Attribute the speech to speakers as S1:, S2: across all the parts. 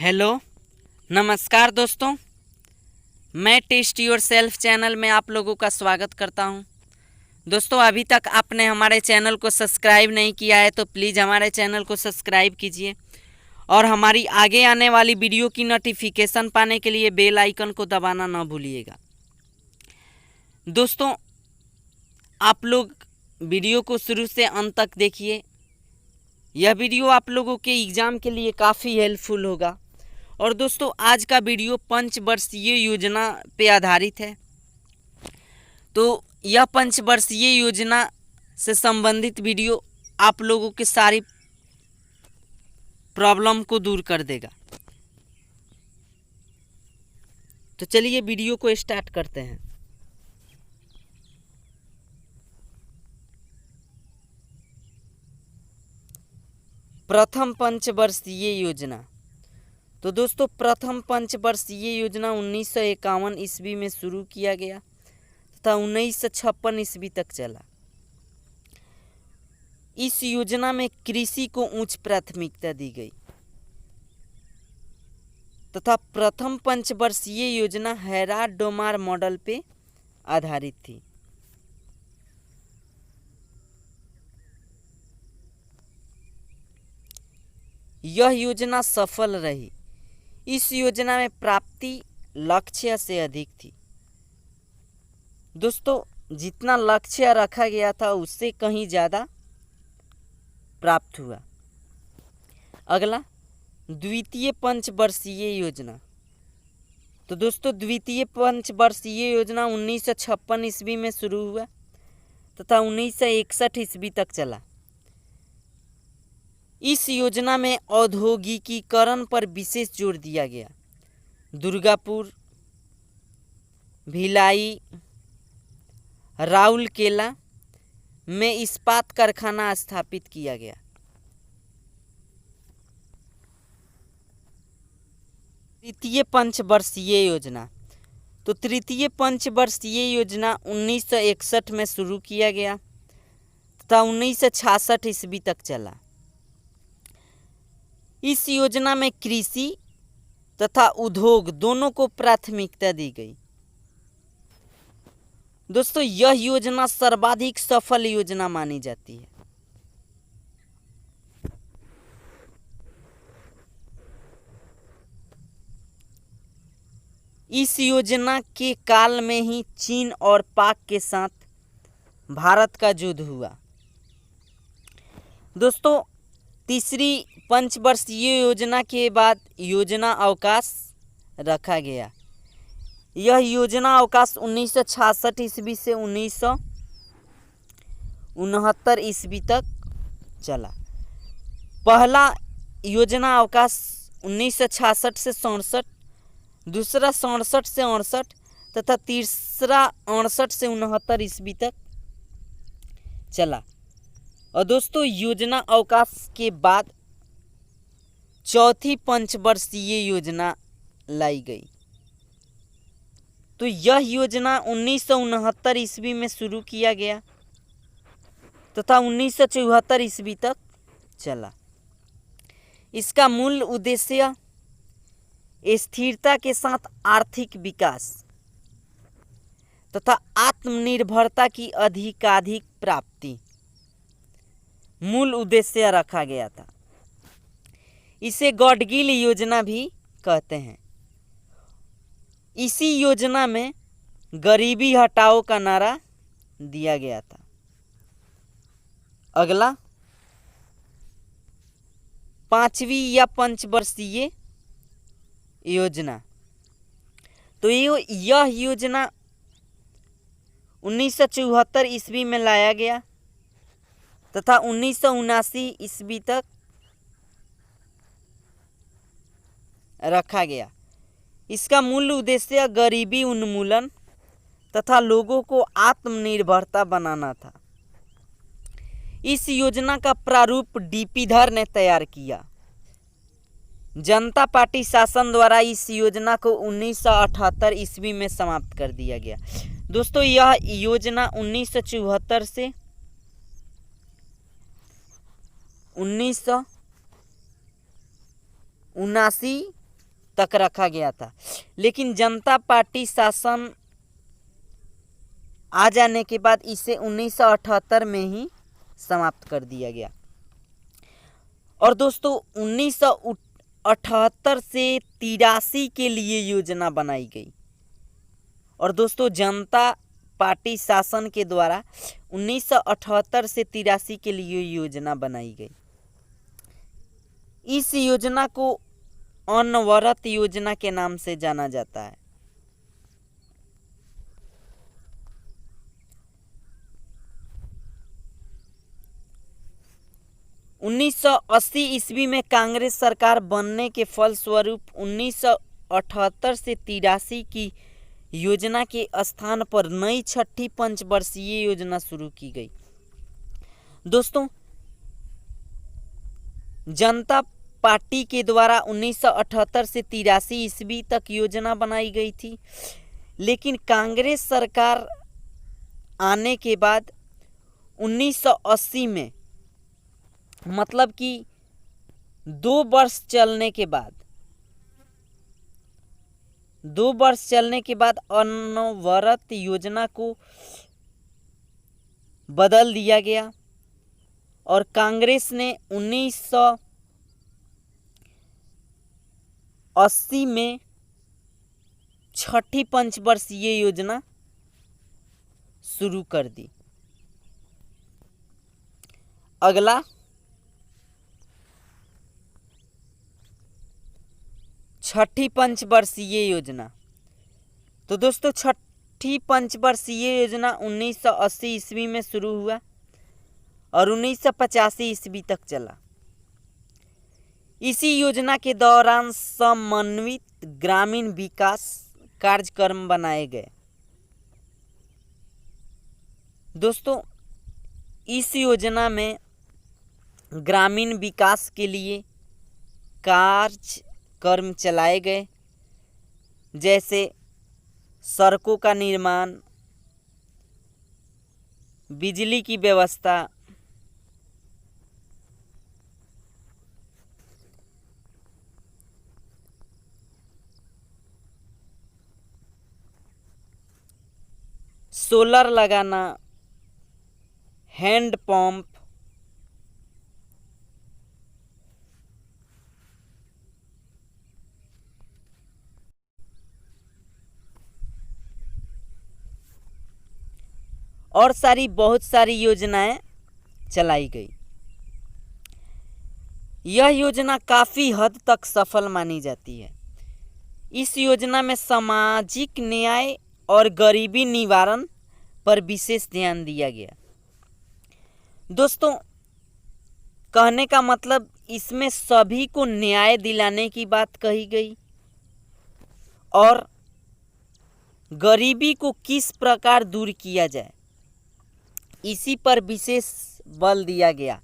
S1: Hello, नमस्कार दोस्तों। मैं टेस्ट योर सेल्फ चैनल में आप लोगों का स्वागत करता हूं। दोस्तों, अभी तक आपने हमारे चैनल को सब्सक्राइब नहीं किया है तो प्लीज़ हमारे चैनल को सब्सक्राइब कीजिए और हमारी आगे आने वाली वीडियो की नोटिफिकेशन पाने के लिए बेल आइकन को दबाना न भूलिएगा। दोस्तों, आप लोग वीडियो को शुरू से अंत तक देखिए। यह वीडियो आप लोगों के एग्ज़ाम के लिए काफ़ी हेल्पफुल होगा। और दोस्तों, आज का वीडियो पंचवर्षीय योजना पे आधारित है। तो यह पंचवर्षीय योजना से संबंधित वीडियो आप लोगों की सारी प्रॉब्लम को दूर कर देगा। तो चलिए वीडियो को स्टार्ट करते हैं। प्रथम पंचवर्षीय योजना। तो दोस्तों, प्रथम पंचवर्षीय योजना 1951 ईस्वी में शुरू किया गया तथा 1956 ईस्वी तक चला। इस योजना में कृषि को उच्च प्राथमिकता दी गई तथा प्रथम पंचवर्षीय योजना हेराल्ड-डोमार मॉडल पे आधारित थी। यह योजना सफल रही। इस योजना में प्राप्ति लक्ष्य से अधिक थी। दोस्तों, जितना लक्ष्य रखा गया था उससे कहीं ज़्यादा प्राप्त हुआ। अगला, द्वितीय पंचवर्षीय योजना। तो दोस्तों, द्वितीय पंचवर्षीय योजना 1956 ईस्वी में शुरू हुआ तथा 1961 ईस्वी तक चला। इस योजना में औद्योगिकीकरण पर विशेष जोर दिया गया। दुर्गापुर, भिलाई, राउरकेला में इस्पात कारखाना स्थापित किया गया। तृतीय पंचवर्षीय योजना। तो तृतीय पंचवर्षीय योजना 1961 में शुरू किया गया तथा 1966 ईस्वी तक चला। इस योजना में कृषि तथा उद्योग दोनों को प्राथमिकता दी गई। दोस्तों, यह योजना सर्वाधिक सफल योजना मानी जाती है। इस योजना के काल में ही चीन और पाक के साथ भारत का युद्ध हुआ। दोस्तों, तीसरी पंचवर्षीय योजना के बाद योजना अवकाश रखा गया। यह योजना अवकाश 1966 ईस्वी से 1969 ईस्वी तक चला। पहला योजना अवकाश 1966 से 67, दूसरा 67 से 68 तथा तीसरा 68 से 69 ईस्वी तक चला। और दोस्तों, योजना अवकाश के बाद चौथी पंचवर्षीय योजना लाई गई। तो यह योजना 1969 ईस्वी में शुरू किया गया तथा 1974 ईस्वी तक चला। इसका मूल उद्देश्य स्थिरता के साथ आर्थिक विकास तथा आत्मनिर्भरता की अधिकाधिक प्राप्ति मूल उद्देश्य रखा गया था। इसे गॉडगिल योजना भी कहते हैं। इसी योजना में गरीबी हटाओ का नारा दिया गया था। अगला, पांचवी या पंचवर्षीय योजना। तो यह योजना 1974 ईस्वी में लाया गया तथा 1979 ईस्वी तक रखा गया। इसका मूल उद्देश्य गरीबी उन्मूलन तथा लोगों को आत्मनिर्भरता बनाना था। इस योजना का प्रारूप डीपी धर ने तैयार किया। जनता पार्टी शासन द्वारा इस योजना को 1978 ईस्वी में समाप्त कर दिया गया। दोस्तों, यह योजना 1974 से 1979 तक रखा गया था, लेकिन जनता पार्टी शासन आ जाने के बाद इसे 1978 में ही समाप्त कर दिया गया। और दोस्तों 1978 से 83 के लिए योजना बनाई गई। और दोस्तों जनता पार्टी शासन के द्वारा 1978 से 83 के लिए योजना बनाई गई। इस योजना को अनवरत योजना के नाम से जाना जाता है। उन्नीस 1980 ईस्वी में कांग्रेस सरकार बनने के फलस्वरूप 1978 से 83 की योजना के स्थान पर नई छठी पंचवर्षीय योजना शुरू की गई। दोस्तों जनता पार्टी के द्वारा 1978 से 83 ईस्वी तक योजना बनाई गई थी, लेकिन कांग्रेस सरकार आने के बाद 1980 में, मतलब कि 2 वर्ष चलने के बाद अनवरत योजना को बदल दिया गया और कांग्रेस ने 1980 में छठी पंचवर्षीय योजना शुरू कर दी। अगला छठी पंचवर्षीय योजना। तो दोस्तों छठी पंचवर्षीय योजना 1980 ईस्वी में शुरू हुआ और 1985 ईस्वी तक चला। इसी योजना के दौरान समन्वित ग्रामीण विकास कार्यक्रम बनाए गए। दोस्तों इस योजना में ग्रामीण विकास के लिए कार्यक्रम चलाए गए, जैसे सड़कों का निर्माण, बिजली की व्यवस्था, सोलर लगाना, हैंड पंप, और बहुत सारी योजनाएं चलाई गई। यह योजना काफ़ी हद तक सफल मानी जाती है। इस योजना में सामाजिक न्याय और गरीबी निवारण पर विशेष ध्यान दिया गया। दोस्तों कहने का मतलब इसमें सभी को न्याय दिलाने की बात कही गई और गरीबी को किस प्रकार दूर किया जाए, इसी पर विशेष बल दिया गया।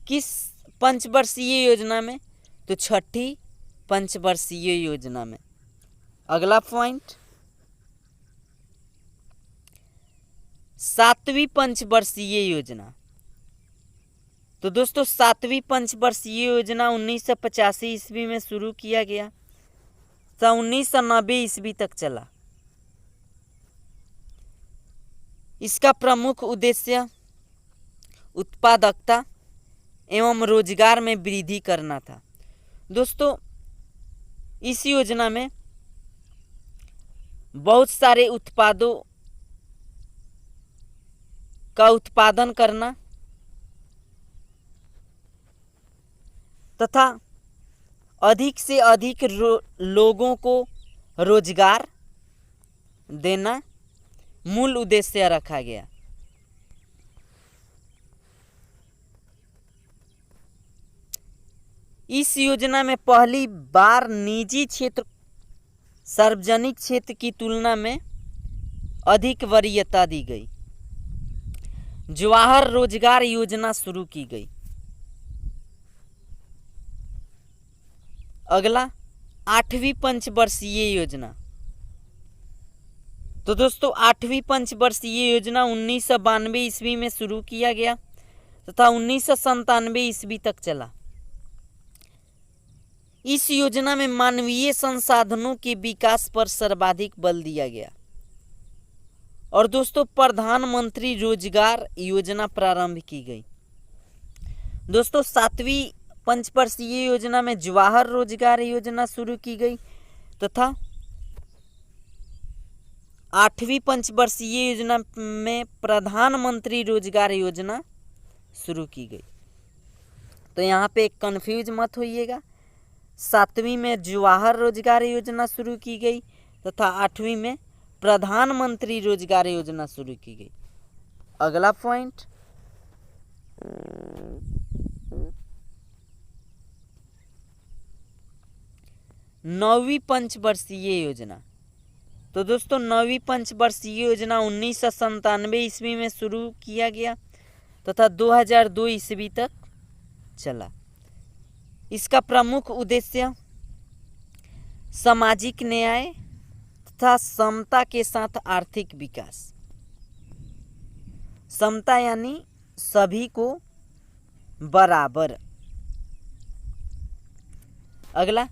S1: किस पंचवर्षीय योजना में? तो छठी पंचवर्षीय योजना में। अगला पॉइंट, 7वीं पंचवर्षीय योजना। तो दोस्तों 7वीं पंचवर्षीय योजना 1985 ईस्वी में शुरू किया गया तो 1990 ईस्वी तक चला। इसका प्रमुख उद्देश्य उत्पादकता एवं रोजगार में वृद्धि करना था। दोस्तों इस योजना में बहुत सारे उत्पादों का उत्पादन करना तथा अधिक से अधिक लोगों को रोजगार देना मूल उद्देश्य रखा गया। इस योजना में पहली बार निजी क्षेत्र सार्वजनिक क्षेत्र की तुलना में अधिक वरीयता दी गई। जवाहर रोजगार योजना शुरू की गई। अगला 8वीं पंचवर्षीय योजना। तो दोस्तों 8वीं पंचवर्षीय योजना 1992 ईस्वी में शुरू किया गया तथा 1997 ईस्वी तक चला। इस योजना में मानवीय संसाधनों के विकास पर सर्वाधिक बल दिया गया। और दोस्तों प्रधानमंत्री रोजगार योजना प्रारंभ की गई। दोस्तों 7वीं पंचवर्षीय योजना में जवाहर रोजगार योजना शुरू की गई तथा 8वीं पंचवर्षीय योजना में प्रधानमंत्री रोजगार योजना शुरू की गई। तो यहाँ पे कंफ्यूज मत होइएगा। 7वीं में जवाहर रोजगार योजना शुरू की गई तथा 8वीं में प्रधानमंत्री रोजगार योजना शुरू की गई। अगला पॉइंट, 9वीं पंचवर्षीय योजना। तो दोस्तों 9वीं पंचवर्षीय योजना 1997 ईस्वी में शुरू किया गया तथा 2002 ईस्वी तक चला। इसका प्रमुख उद्देश्य सामाजिक न्याय तथा समता के साथ आर्थिक विकास। समता यानी सभी को बराबर। अगला,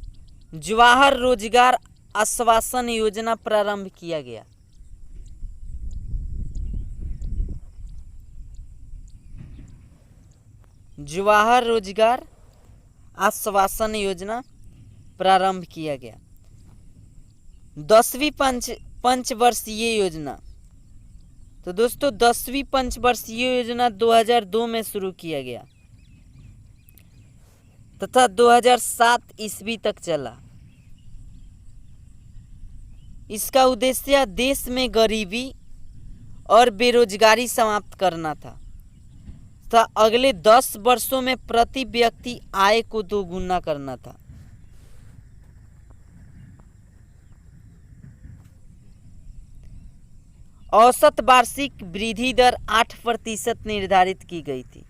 S1: जवाहर रोजगार आश्वासन योजना प्रारंभ किया गया। जवाहर रोजगार आश्वासन योजना प्रारंभ किया गया। 10वीं पंचवर्षीय योजना। तो दोस्तों 10वीं पंचवर्षीय योजना 2002 में शुरू किया गया तथा 2007 ईस्वी तक चला। इसका उद्देश्य देश में गरीबी और बेरोजगारी समाप्त करना था तथा अगले 10 वर्षों में प्रति व्यक्ति आय को दोगुना करना था। औसत वार्षिक वृद्धि दर 8% निर्धारित की गई थी,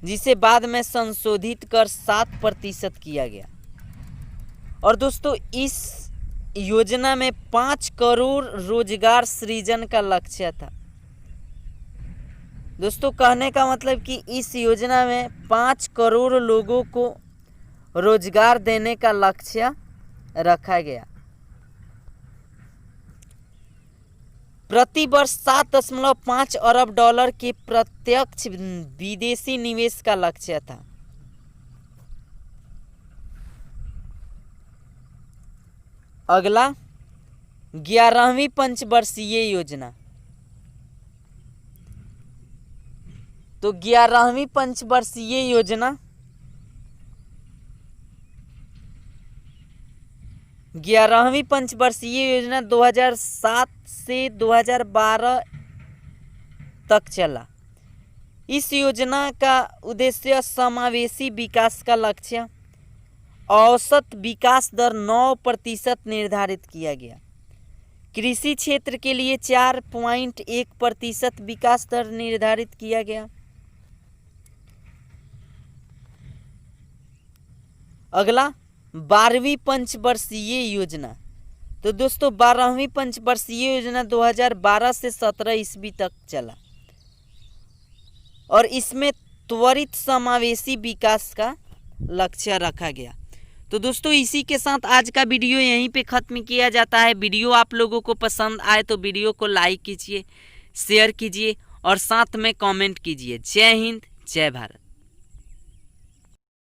S1: जिसे बाद में संशोधित कर 7% किया गया। और दोस्तों इस योजना में 5 करोड़ रोजगार सृजन का लक्ष्य था। दोस्तों कहने का मतलब कि इस योजना में 5 करोड़ लोगों को रोजगार देने का लक्ष्य रखा गया। प्रति वर्ष 7.5 अरब डॉलर के प्रत्यक्ष विदेशी निवेश का लक्ष्य था। अगला 11वीं पंचवर्षीय योजना। तो 11वीं पंचवर्षीय योजना 2007 से 2012 तक चला। इस योजना का उद्देश्य समावेशी विकास का लक्ष्य औसत विकास दर 9% निर्धारित किया गया। कृषि क्षेत्र के लिए 4.1% विकास दर निर्धारित किया गया। अगला 12वीं पंचवर्षीय योजना। तो दोस्तों 12वीं पंचवर्षीय योजना 2012 से 17 ईस्वी तक चला और इसमें त्वरित समावेशी विकास का लक्ष्य रखा गया। तो दोस्तों इसी के साथ आज का वीडियो यहीं पे ख़त्म किया जाता है। वीडियो आप लोगों को पसंद आए तो वीडियो को लाइक कीजिए, शेयर कीजिए और साथ में कमेंट कीजिए। जय हिंद, जय भारत।